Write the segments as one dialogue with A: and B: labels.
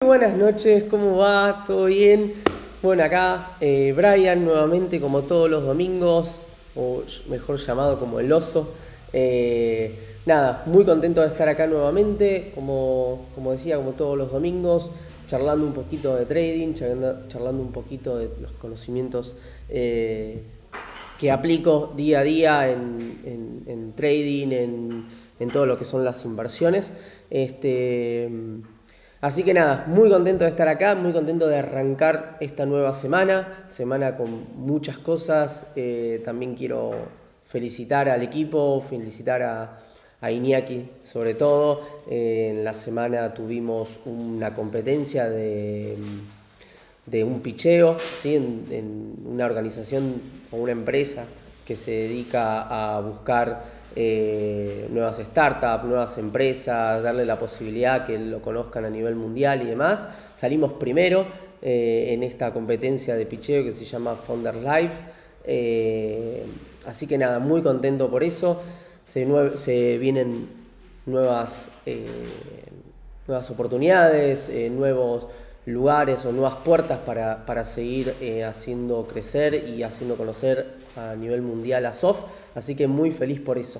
A: Buenas noches, ¿cómo va? ¿Todo bien? Bueno, acá Brian nuevamente como todos los domingos, o mejor llamado como el oso. Nada, muy contento de estar acá nuevamente, como decía, como todos los domingos, charlando un poquito de trading, charlando un poquito de los conocimientos que aplico día a día en trading, en todo lo que son las inversiones. Así que nada, muy contento de estar acá, muy contento de arrancar esta nueva semana con muchas cosas. También quiero felicitar al equipo, felicitar a Iñaki sobre todo. En la semana tuvimos una competencia de un picheo, ¿sí? En una organización o una empresa que se dedica a buscar nuevas startups, nuevas empresas, darle la posibilidad que lo conozcan a nivel mundial y demás. Salimos primero en esta competencia de picheo que se llama Founder Live. Así que nada, muy contento por eso. Se vienen nuevas oportunidades, nuevos lugares o nuevas puertas para seguir haciendo crecer y haciendo conocer a nivel mundial a SOF, así que muy feliz por eso.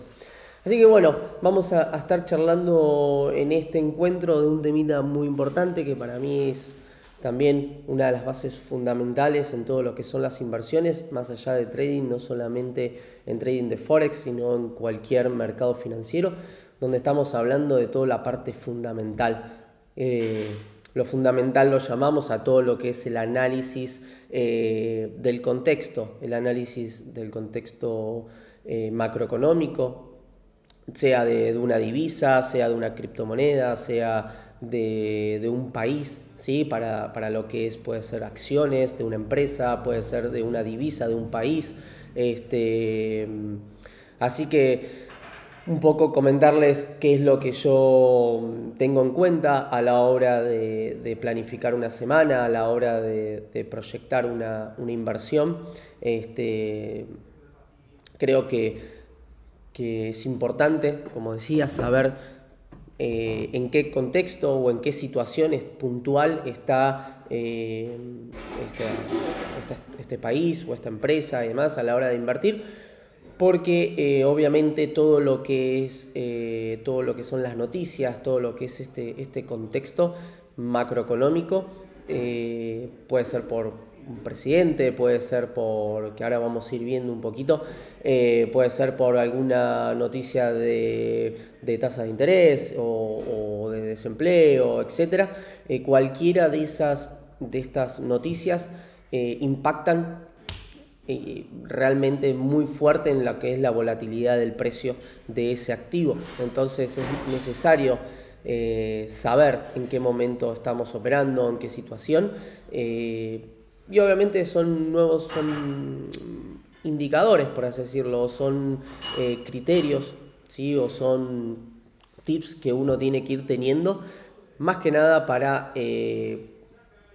A: Así que bueno, vamos a estar charlando en este encuentro de un temita muy importante que para mí es también una de las bases fundamentales en todo lo que son las inversiones, más allá de trading, no solamente en trading de Forex, sino en cualquier mercado financiero, donde estamos hablando de toda la parte fundamental. Lo fundamental lo llamamos a todo lo que es el análisis del contexto, el análisis del contexto macroeconómico, sea de una divisa, sea de una criptomoneda, sea de un país, ¿sí? Para lo que puede ser acciones de una empresa, puede ser de una divisa de un país. Así que un poco comentarles qué es lo que yo tengo en cuenta a la hora de planificar una semana, a la hora de proyectar una inversión. Creo que es importante, como decía, saber en qué contexto o en qué situaciones puntual está este país o esta empresa y demás a la hora de invertir. Porque obviamente todo lo que son las noticias, todo lo que es este contexto macroeconómico, puede ser por un presidente, puede ser por, que ahora vamos a ir viendo un poquito, puede ser por alguna noticia de tasas de interés o de desempleo, etcétera. Cualquiera de estas noticias impactan realmente muy fuerte en lo que es la volatilidad del precio de ese activo. Entonces es necesario saber en qué momento estamos operando, en qué situación, y obviamente son indicadores, por así decirlo, son criterios, ¿sí? O son tips que uno tiene que ir teniendo, más que nada para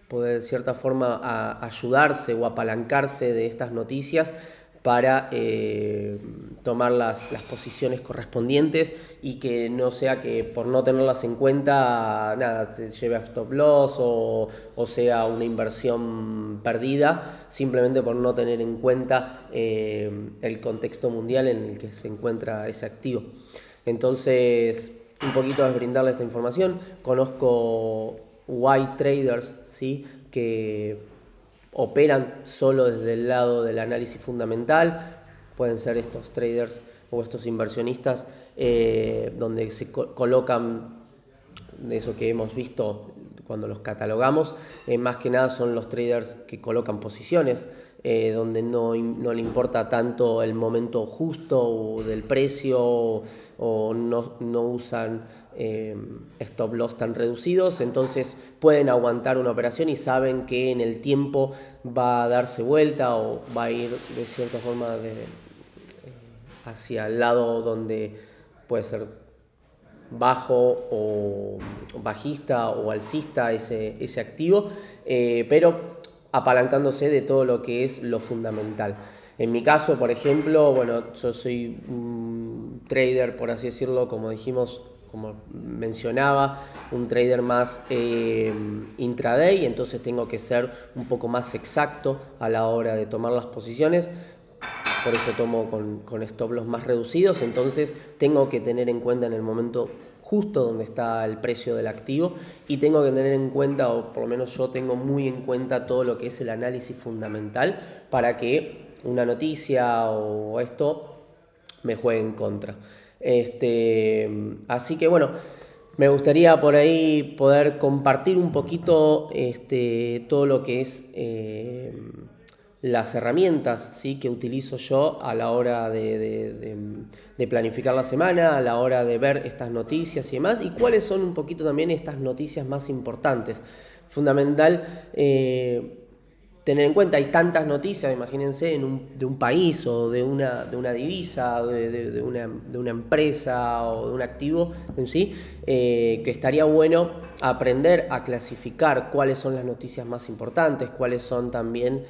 A: poder de cierta forma ayudarse o apalancarse de estas noticias para tomar las posiciones correspondientes y que no sea que por no tenerlas en cuenta nada se lleve a stop loss o sea una inversión perdida simplemente por no tener en cuenta el contexto mundial en el que se encuentra ese activo. Entonces, un poquito es brindarle esta información. Conozco white traders, ¿sí? Que operan solo desde el lado del análisis fundamental. Pueden ser estos traders o estos inversionistas donde se colocan, de eso que hemos visto cuando los catalogamos, más que nada son los traders que colocan posiciones, donde no le importa tanto el momento justo del precio o no usan stop loss tan reducidos, entonces pueden aguantar una operación y saben que en el tiempo va a darse vuelta o va a ir de cierta forma hacia el lado donde puede ser bajo o bajista o alcista ese activo, pero apalancándose de todo lo que es lo fundamental. En mi caso, por ejemplo, bueno, yo soy un trader, por así decirlo, como dijimos, como mencionaba, un trader más intraday, entonces tengo que ser un poco más exacto a la hora de tomar las posiciones. Por eso tomo con stop loss más reducidos, entonces tengo que tener en cuenta en el momento justo donde está el precio del activo y tengo que tener en cuenta, o por lo menos yo tengo muy en cuenta todo lo que es el análisis fundamental para que una noticia o esto me juegue en contra. Así que bueno, me gustaría por ahí poder compartir un poquito todo lo que es las herramientas, ¿sí?, que utilizo yo a la hora de planificar la semana, a la hora de ver estas noticias y demás, y cuáles son un poquito también estas noticias más importantes. Fundamental tener en cuenta, hay tantas noticias, imagínense, de un país o de una divisa, de una empresa o de un activo en sí, que estaría bueno aprender a clasificar cuáles son las noticias más importantes, cuáles son también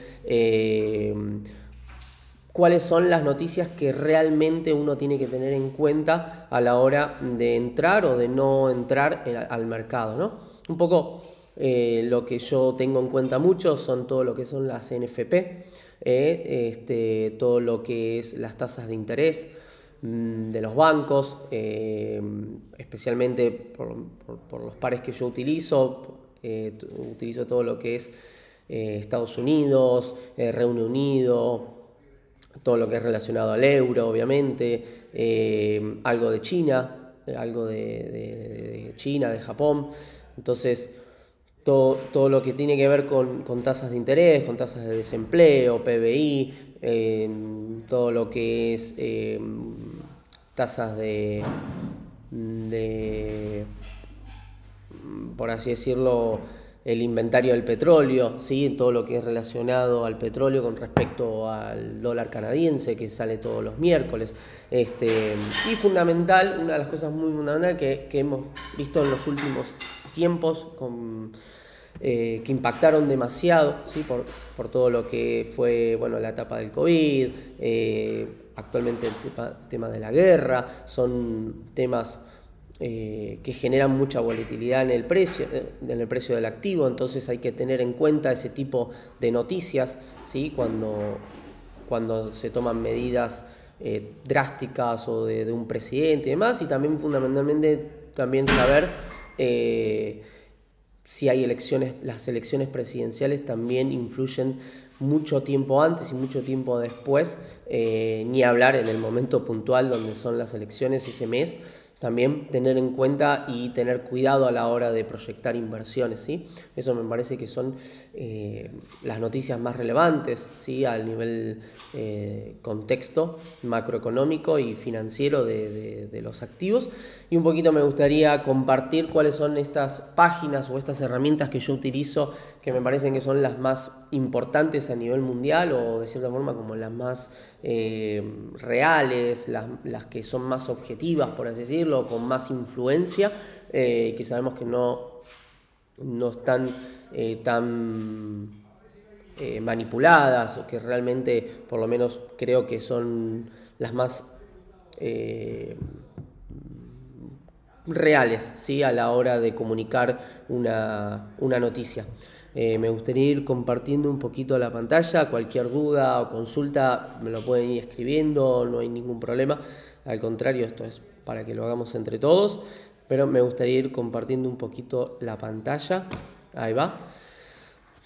A: cuáles son las noticias que realmente uno tiene que tener en cuenta a la hora de entrar o de no entrar al mercado, ¿no? Un poco lo que yo tengo en cuenta mucho son todo lo que son las NFP, todo lo que es las tasas de interés de los bancos, especialmente por los pares que yo utilizo. Utilizo todo lo que es Estados Unidos, Reino Unido, todo lo que es relacionado al euro, obviamente, algo de China, algo de China, de Japón. Entonces, todo lo que tiene que ver con tasas de interés, con tasas de desempleo, PBI, todo lo que es tasas por así decirlo, el inventario del petróleo, ¿sí?, todo lo que es relacionado al petróleo con respecto al dólar canadiense, que sale todos los miércoles. Y fundamental, una de las cosas muy fundamentales que hemos visto en los últimos tiempos, que impactaron demasiado, ¿sí?, por todo lo que fue, bueno, la etapa del COVID, actualmente el tema de la guerra, son temas que generan mucha volatilidad en el precio del activo. Entonces hay que tener en cuenta ese tipo de noticias, ¿sí?, cuando se toman medidas drásticas o de un presidente y demás, y también fundamentalmente también saber si hay elecciones. Las elecciones presidenciales también influyen mucho tiempo antes y mucho tiempo después, ni hablar en el momento puntual donde son las elecciones ese mes. También tener en cuenta y tener cuidado a la hora de proyectar inversiones, ¿sí? Eso me parece que son las noticias más relevantes, ¿sí?, al nivel contexto macroeconómico y financiero de los activos. Y un poquito me gustaría compartir cuáles son estas páginas o estas herramientas que yo utilizo, que me parecen que son las más importantes a nivel mundial, o de cierta forma como las más reales, las que son más objetivas, por así decirlo, con más influencia, que sabemos que no están tan manipuladas, o que realmente, por lo menos creo que son las más reales, ¿sí?, a la hora de comunicar una noticia. Me gustaría ir compartiendo un poquito la pantalla. Cualquier duda o consulta me lo pueden ir escribiendo, no hay ningún problema. Al contrario, esto es para que lo hagamos entre todos, pero me gustaría ir compartiendo un poquito la pantalla. Ahí va.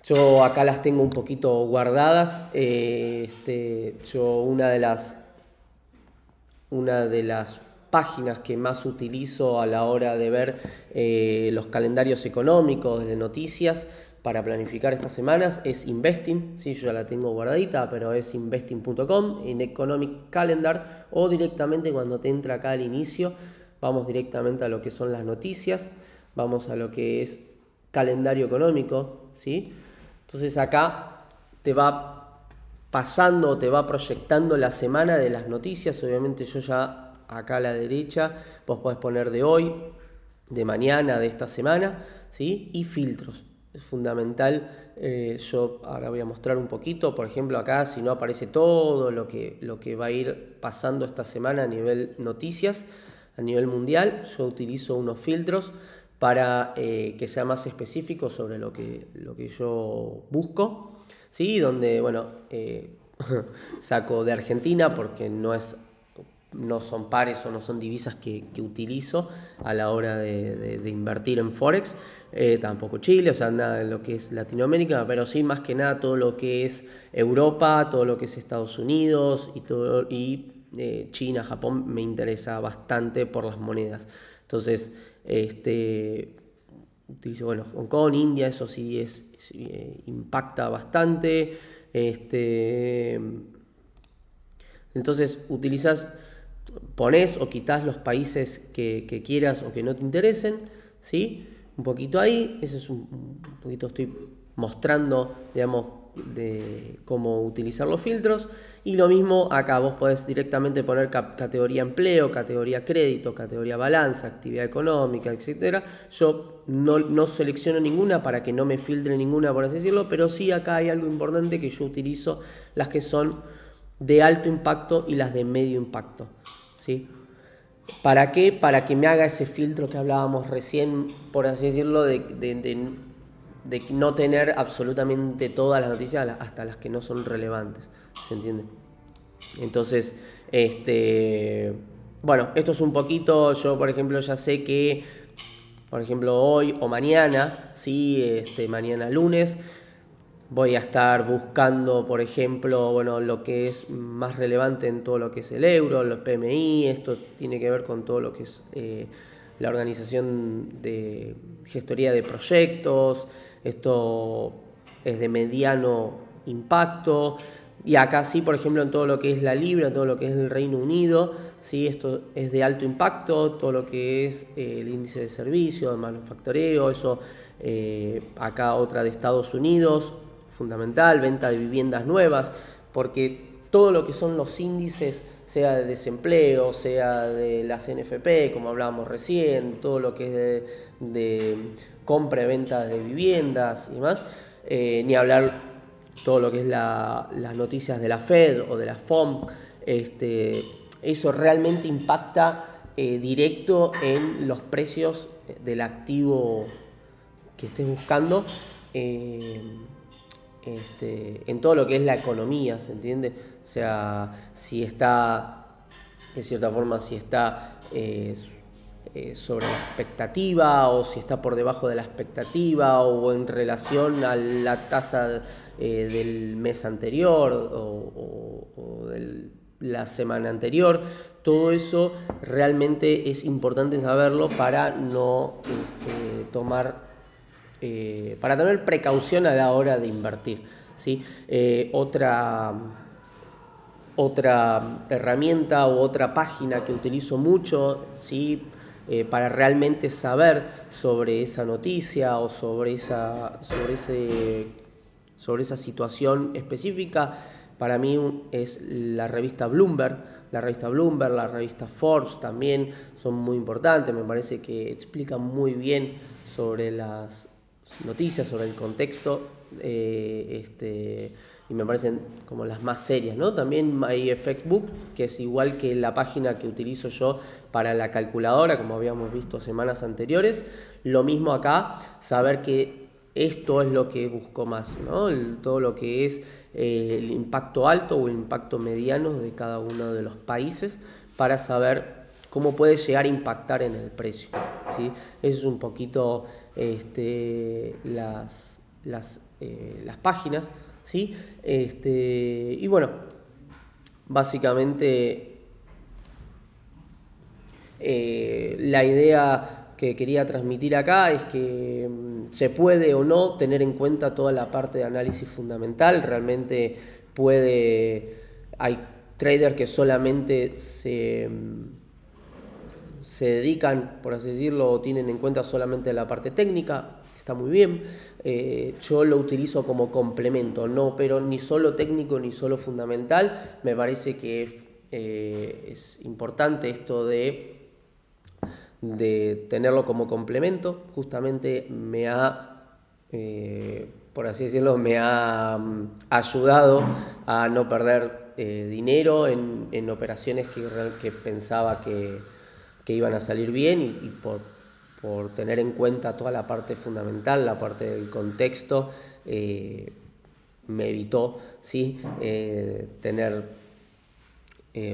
A: Yo acá las tengo un poquito guardadas. Yo una de las páginas que más utilizo a la hora de ver los calendarios económicos de noticias para planificar estas semanas es Investing. Sí, yo ya la tengo guardadita, pero es investing.com, en Economic Calendar, o directamente cuando te entra acá al inicio, vamos directamente a lo que son las noticias, vamos a lo que es calendario económico, ¿sí? Entonces acá te va pasando, te va proyectando la semana de las noticias. Obviamente yo ya acá a la derecha, vos podés poner de hoy, de mañana, de esta semana, ¿sí? Y filtros. Es fundamental. Yo ahora voy a mostrar un poquito, por ejemplo acá, si no aparece todo lo que va a ir pasando esta semana a nivel noticias. a nivel mundial. Yo utilizo unos filtros para que sea más específico sobre lo que yo busco, ¿sí? Donde, bueno, saco de Argentina porque no son pares o no son divisas que utilizo a la hora de invertir en Forex. Tampoco Chile, o sea, nada de lo que es Latinoamérica, pero sí más que nada todo lo que es Europa, todo lo que es Estados Unidos y China, Japón me interesa bastante por las monedas. Entonces, utilizo, bueno, Hong Kong, India, eso sí impacta bastante. Entonces pones o quitas los países que quieras o que no te interesen, ¿sí? Un poquito ahí, eso es un poquito, estoy mostrando, digamos, de cómo utilizar los filtros. Y lo mismo acá, vos podés directamente poner categoría empleo, categoría crédito, categoría balanza, actividad económica, etcétera. Yo no selecciono ninguna para que no me filtre ninguna, por así decirlo, pero sí acá hay algo importante que yo utilizo, las que son de alto impacto y las de medio impacto, ¿sí? ¿Para qué? Para que me haga ese filtro que hablábamos recién, por así decirlo, de no tener absolutamente todas las noticias, hasta las que no son relevantes, ¿se entiende? Entonces, bueno, esto es un poquito, yo por ejemplo ya sé que, por ejemplo hoy o mañana, ¿sí? Mañana lunes, voy a estar buscando, por ejemplo, bueno, lo que es más relevante en todo lo que es el euro, los PMI. Esto tiene que ver con todo lo que es la organización de gestoría de proyectos. Esto es de mediano impacto. Y acá sí, por ejemplo, en todo lo que es la libra, todo lo que es el Reino Unido, ¿sí? Esto es de alto impacto, todo lo que es el índice de servicio, de manufactureo, eso acá otra de Estados Unidos, fundamental, venta de viviendas nuevas, porque todo lo que son los índices, sea de desempleo, sea de las NFP, como hablábamos recién, todo lo que es de compra y venta de viviendas y más, ni hablar todo lo que es las noticias de la Fed o de la FOMC, eso realmente impacta directo en los precios del activo que estés buscando, en todo lo que es la economía, ¿se entiende? O sea, si está, de cierta forma, si está sobre la expectativa o si está por debajo de la expectativa o en relación a la tasa del mes anterior o de la semana anterior. Todo eso realmente es importante saberlo para no para tener precaución a la hora de invertir, ¿sí? Otra herramienta u otra página que utilizo mucho, ¿sí? Para realmente saber sobre esa noticia o sobre esa situación específica, para mí es la revista Bloomberg. La revista Forbes también son muy importantes, me parece que explican muy bien sobre las noticias, sobre el contexto, y me parecen como las más serias, ¿no? También hay Effectbook, que es igual que la página que utilizo yo para la calculadora, como habíamos visto semanas anteriores. Lo mismo acá, saber que esto es lo que busco más, ¿no? Todo lo que es el impacto alto o el impacto mediano de cada uno de los países, para saber cómo puede llegar a impactar en el precio, ¿sí? Eso es un poquito las páginas, ¿sí? Y bueno, básicamente la idea que quería transmitir acá es que se puede o no tener en cuenta toda la parte de análisis fundamental. Realmente hay traders que solamente se dedican, por así decirlo, o tienen en cuenta solamente la parte técnica. Está muy bien. Yo lo utilizo como complemento, no, pero ni solo técnico ni solo fundamental. Me parece que es importante esto de tenerlo como complemento. Justamente por así decirlo, me ha ayudado a no perder dinero en operaciones que pensaba que que iban a salir bien y por tener en cuenta toda la parte fundamental, la parte del contexto, me evitó, ¿sí? Tener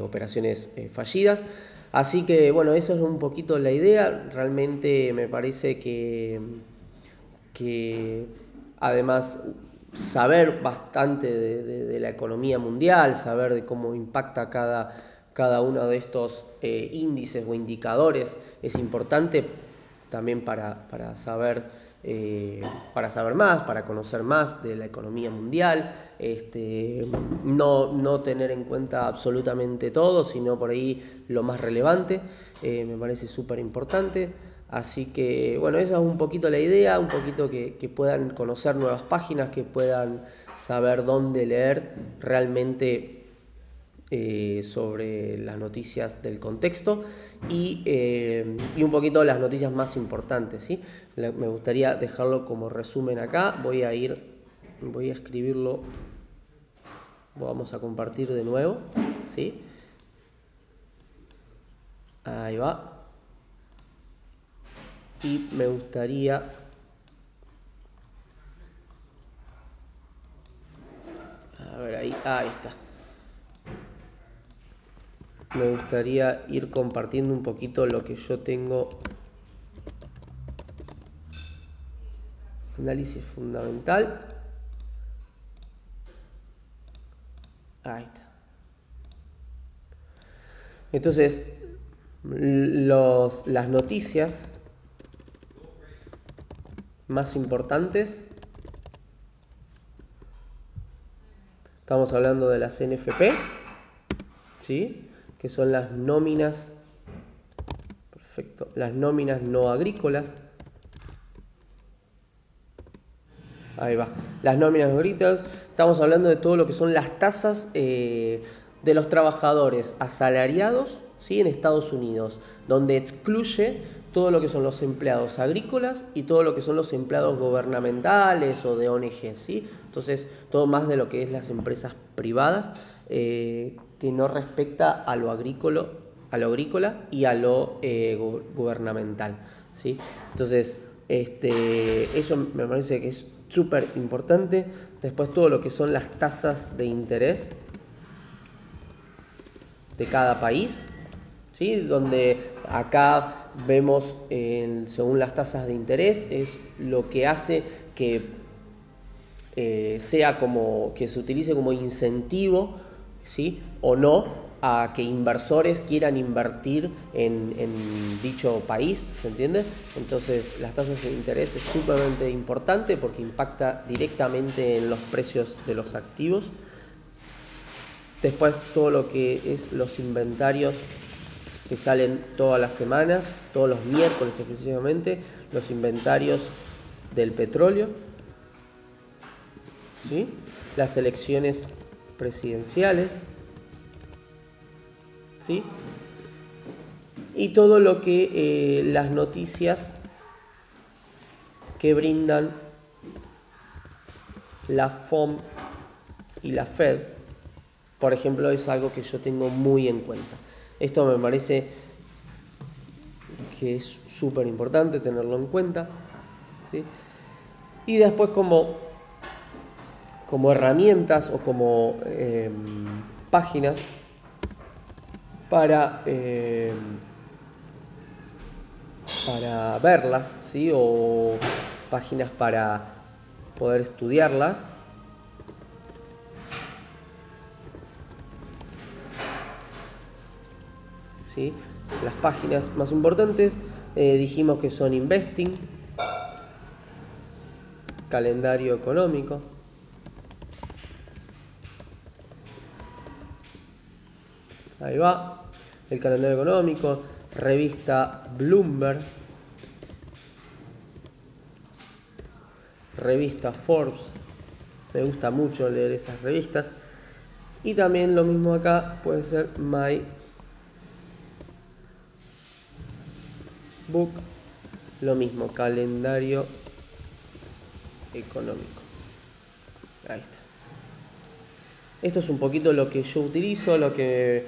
A: operaciones fallidas. Así que bueno, eso es un poquito la idea. Realmente me parece que además saber bastante de la economía mundial, saber de cómo impacta cada uno de estos índices o indicadores es importante también para saber más, para conocer más de la economía mundial, no tener en cuenta absolutamente todo, sino por ahí lo más relevante, me parece súper importante. Así que bueno, esa es un poquito la idea, un poquito que puedan conocer nuevas páginas, que puedan saber dónde leer realmente sobre las noticias del contexto y un poquito las noticias más importantes, ¿sí? Me gustaría dejarlo como resumen acá. Voy a escribirlo, vamos a compartir de nuevo, ¿sí? Ahí va. Y me gustaría a ver ahí está. Me gustaría ir compartiendo un poquito lo que yo tengo. Análisis fundamental. Ahí está. Entonces, las noticias más importantes, estamos hablando de las NFP, ¿sí? Que son las nóminas, perfecto, las nóminas no agrícolas. Ahí va, las nóminas no agrícolas. Estamos hablando de todo lo que son las tasas de los trabajadores asalariados, ¿sí? En Estados Unidos, donde excluye todo lo que son los empleados agrícolas y todo lo que son los empleados gubernamentales o de ONG, ¿sí? Entonces, todo más de lo que es las empresas privadas, que no respecta a lo agrícola y a lo gubernamental, ¿sí? Entonces, eso me parece que es súper importante. Después todo lo que son las tasas de interés de cada país, ¿sí? Donde acá vemos según las tasas de interés es lo que hace que sea como que se utilice como incentivo, ¿sí? O no a que inversores quieran invertir en dicho país, ¿se entiende? Entonces las tasas de interés es sumamente importante porque impacta directamente en los precios de los activos. Después todo lo que es los inventarios que salen todas las semanas, todos los miércoles exclusivamente, los inventarios del petróleo, ¿sí? Las elecciones presidenciales, ¿sí? Y todo lo que las noticias que brindan la FOM y la Fed, por ejemplo, es algo que yo tengo muy en cuenta. Esto me parece que es súper importante tenerlo en cuenta, ¿sí? Y después como herramientas o como páginas para verlas, ¿sí? O páginas para poder estudiarlas. ¿Sí? Las páginas más importantes dijimos que son Investing, Calendario Económico, ahí va, el Calendario Económico, revista Bloomberg, revista Forbes, me gusta mucho leer esas revistas, y también lo mismo acá puede ser My Book, lo mismo, Calendario Económico. Ahí está. Esto es un poquito lo que yo utilizo, lo que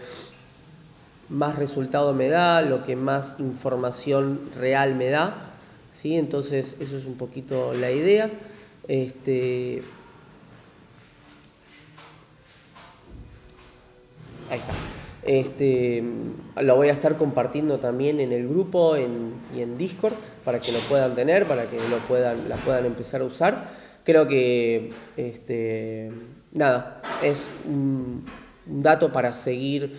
A: más resultado me da, lo que más información real me da, ¿sí? Entonces eso es un poquito la idea. Ahí está. Lo voy a estar compartiendo también en el grupo y en Discord para que lo puedan tener, para que la puedan empezar a usar. Creo que nada, es un dato para seguir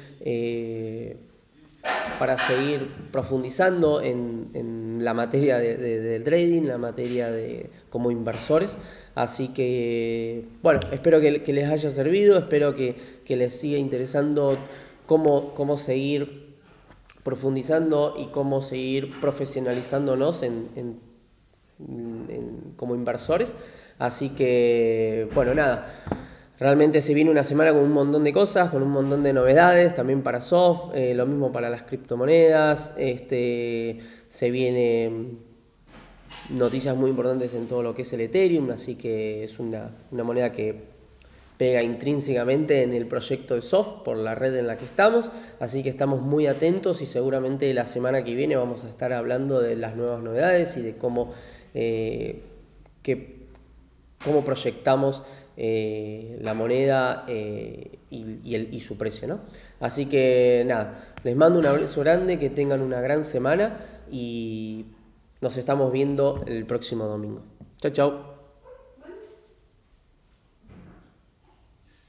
A: profundizando en la materia del trading, la materia de como inversores. Así que, bueno, espero que les haya servido, espero que les siga interesando cómo seguir profundizando y cómo seguir profesionalizándonos como inversores. Así que, bueno, nada. Realmente se viene una semana con un montón de cosas, con un montón de novedades, también para Soft, lo mismo para las criptomonedas. Se vienen noticias muy importantes en todo lo que es el Ethereum, así que es una moneda que pega intrínsecamente en el proyecto de Soft por la red en la que estamos, así que estamos muy atentos y seguramente la semana que viene vamos a estar hablando de las nuevas novedades y de cómo proyectamos la moneda y su precio, ¿no? Así que nada, les mando un abrazo grande, que tengan una gran semana y nos estamos viendo el próximo domingo. Chau, chau.